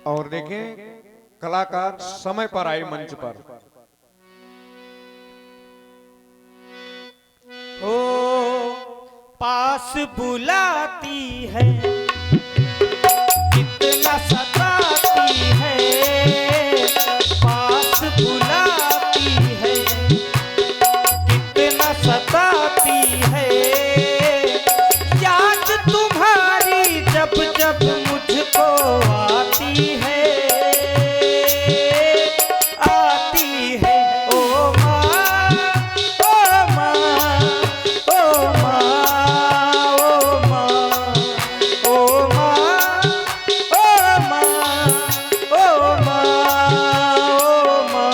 और देखें कलाकार समय पर आए मंच पर। ओ पास बुलाती है, कितना सताती है, पास बुलाती है, कितना सताती है, याद तुम्हारी जब जब मुझको आती है, आती है। ओ माँ, ओ माँ, ओ माँ, ओ माँ, ओ माँ, ओ माँ, ओ माँ,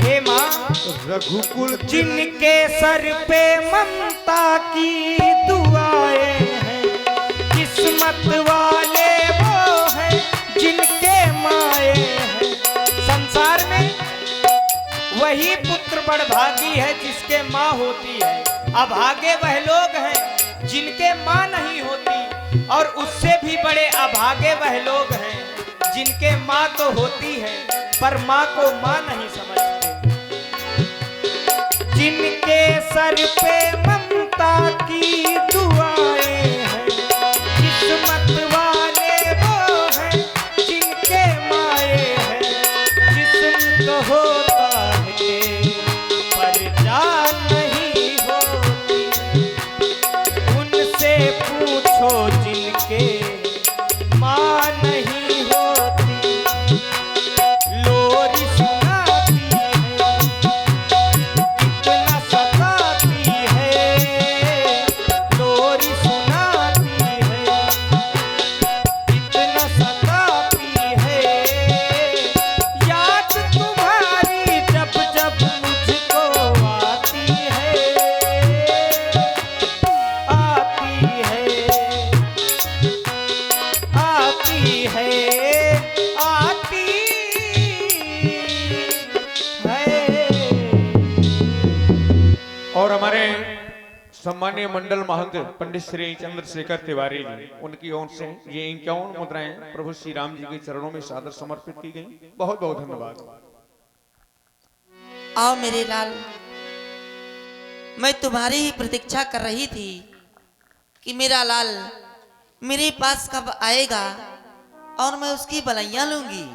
हे माँ, रघुकुल जिनके सर पे ममता की दुआएं हैं, किस्मत वाले वो हैं जिनके माए हैं। संसार में वही पुत्र बड़भागी है जिसके माँ होती है। अभागे वह लोग हैं जिनके माँ नहीं होती, और उससे भी बड़े अभागे वह लोग हैं जिनके माँ तो होती है पर माँ को माँ नहीं समझते। जिनके सर पे ममता की दुआएं हैं, किस्मत वाले वो हैं जिनके माए हैं। जिस्म तो होता है पर जान नहीं होती, उनसे पूछो जिनके माँ नहीं होती। लोरी सुनाती है, कितना सताती है, लोरी सुनाती है, कितना सताती है, याद तुम्हारी जब जब मुझको आती है, आती है, आती है, आती है। और हमारे सम्मानीय मंडल महंत पंडित श्री चंद्रशेखर तिवारी जी, उनकी ओर से ये 51 मुद्राएं प्रभु श्री राम जी के चरणों में सादर समर्पित की गई। बहुत बहुत धन्यवाद। आओ मेरे लाल, मैं तुम्हारी ही प्रतीक्षा कर रही थी कि मेरा लाल मेरे पास कब आएगा और मैं उसकी बलैया लूंगी।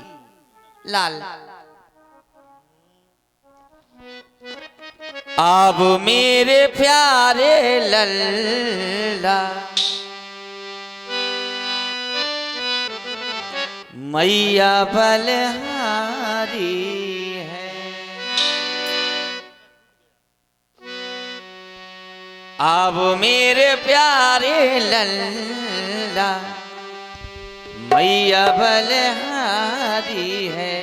लाल अब मेरे प्यारे लल्ला, मैया बलहारी है। अब मेरे प्यारे लल्ला, मैया बलहारी है।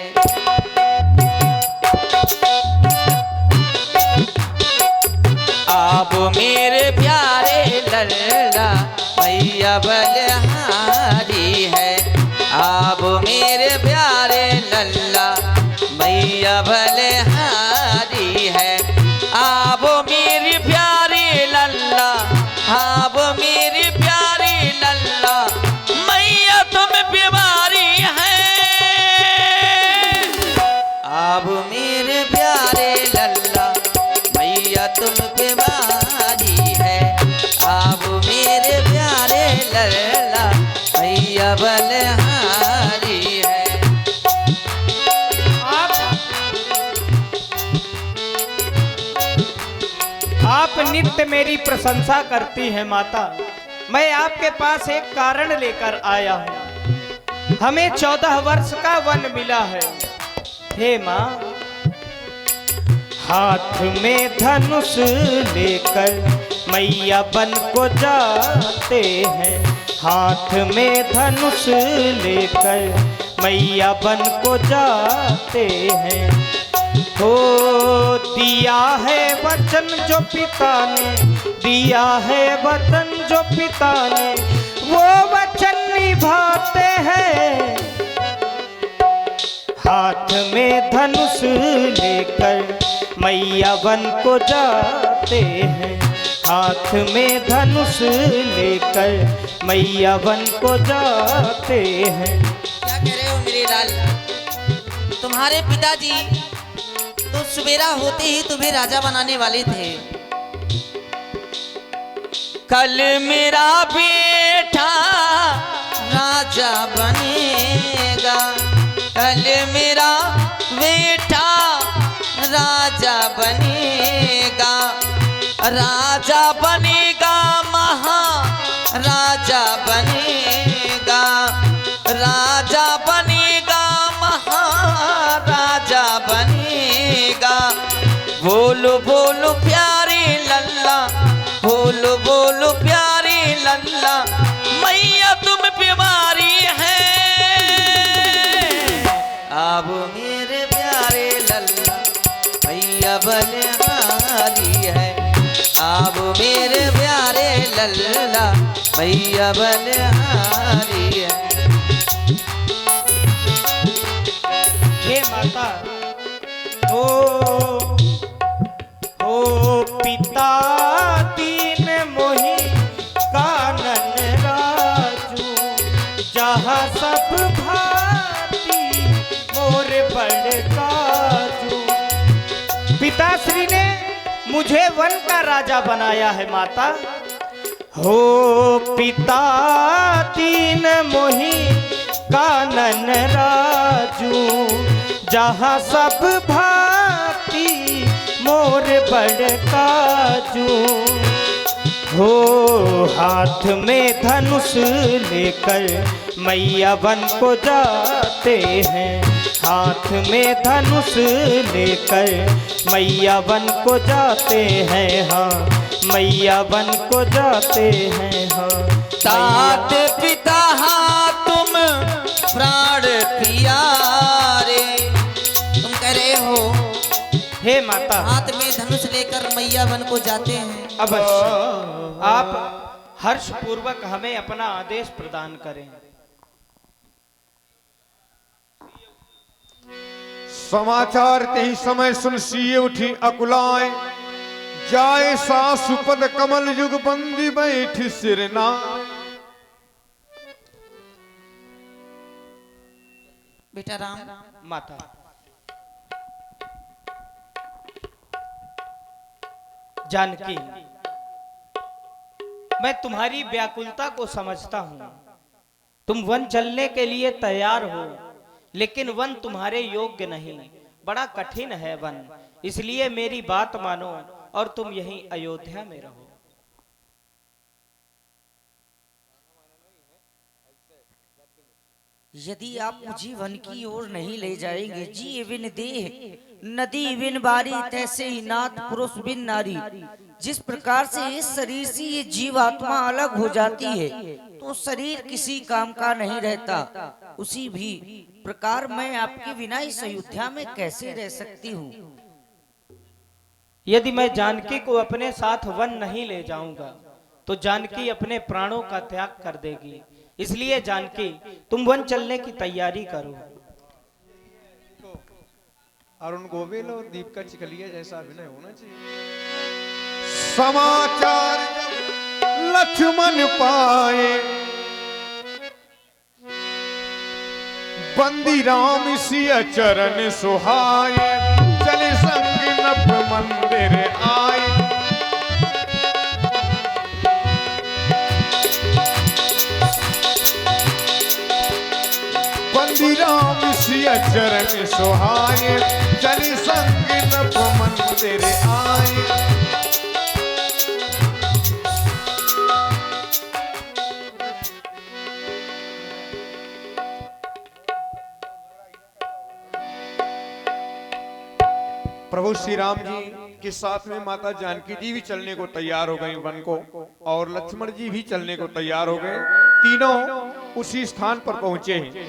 अब मेरे प्यारे लल्ला, मैया बलहारी है। अब मेरे प्यारे लल्ला, मैया बलहारी है। अब मेरी प्यारी लल्ला, अब मेरी प्यारी लल्ला, मैया तुम बीमारी है। अब मेरे प्यारे लल्ला, मैया तुम बीमारी है। अब मेरे प्यारे लल्ला, मैया बलहारी है। आप नित्य मेरी प्रशंसा करती हैं माता। मैं आपके पास एक कारण लेकर आया हूँ। हमें 14 वर्ष का वन मिला है। हे माँ, हाथ में धनुष लेकर मैया बन को जाते हैं। हाथ में धनुष लेकर मैया बन को जाते हैं। हो दिया है वचन जो पिता ने, दिया है वचन जो पिता ने, वो वचन निभाते हैं। हाथ में धनुष लेकर मैया वन को जाते हैं, हाथ में धनुष लेकर मैया वन को जाते हैं। क्या कह रहे हो मेरे लाल? तुम्हारे पिताजी तो सवेरा होते ही तुम्हें राजा बनाने वाले थे। कल मेरा बेटा राजा बनेगा, कल मेरा बेटा राजा बनेगा, राजा बनेगा, महाराजा बनेगा, राजा बनेगा, महाराजा बनेगा। बोलो बोलो प्यारे लल्ला, बोलो बोलो प्यारे लल्ला, मैया तुम बीमारी है। अब मेरे प्यारे लल्ला मैया बलिहारी है, अब मेरे प्यारे लल्ला मैया बलिहारी है। हे माता, ओ पिता दीन मोहि कानन राजू, जहाँ सब भांति मोर बड़ काजू। पिताश्री ने मुझे वन का राजा बनाया है माता। हो पिता दीन मोहि कानन राजू, जहाँ सब भांति मोर बड़ काजू। हो हाथ में धनुष लेकर मैया वन को जाते हैं, हाथ में धनुष लेकर मैया वन को जाते हैं। हाँ मैया वन को जाते हैं। हाँ तात पिता हाँ तुम प्राण प्यारे, तुम कह रहे हो हे माता, हाथ में धनुष लेकर मैया वन को जाते हैं। अवश्य आप हर्ष पूर्वक हमें अपना आदेश प्रदान करें। समाचार ते ही समय सुन सिए उठी अकुलाए, जाए सासुपद कमल युग बंदी बैठी सिरना। बेटा राम, माता जानकी, मैं तुम्हारी व्याकुलता को समझता हूं। तुम वन चलने के लिए तैयार हो, लेकिन वन तुम्हारे योग्य नहीं, बड़ा कठिन है वन। इसलिए मेरी बात मानो और तुम यहीं अयोध्या में रहो। यदि आप मुझे वन की ओर नहीं ले जाएंगे, जी बिन देह नदी बिन बारी, तैसे ही नाथ पुरुष बिन नारी। जिस प्रकार से इस शरीर से ये जीव आत्मा अलग हो जाती है तो शरीर किसी काम का नहीं रहता, उसी भी प्रकार मैं आपके बिना इस अयोध्या में कैसे रह सकती हूँ। यदि मैं जानकी को अपने साथ वन नहीं ले जाऊंगा तो जानकी अपने प्राणों का त्याग कर देगी। इसलिए जानकी, तुम वन चलने की तैयारी करो। अरुण गोविल और दीपिका चिखलिया जैसा अभिनय होना चाहिए। समाचार लक्ष्मण पाए, बंदी राम सिया चरण सुहाए, चले संग नभ मंदिर आए। बंदी राम सिया चरण सुहाए, चले संग नभ मंदिर आए। प्रभु श्री राम जी के साथ में माता जानकी जी भी चलने को तैयार हो गई वन को, और लक्ष्मण जी भी चलने को तैयार हो गए। तीनों उसी स्थान पर पहुंचे हैं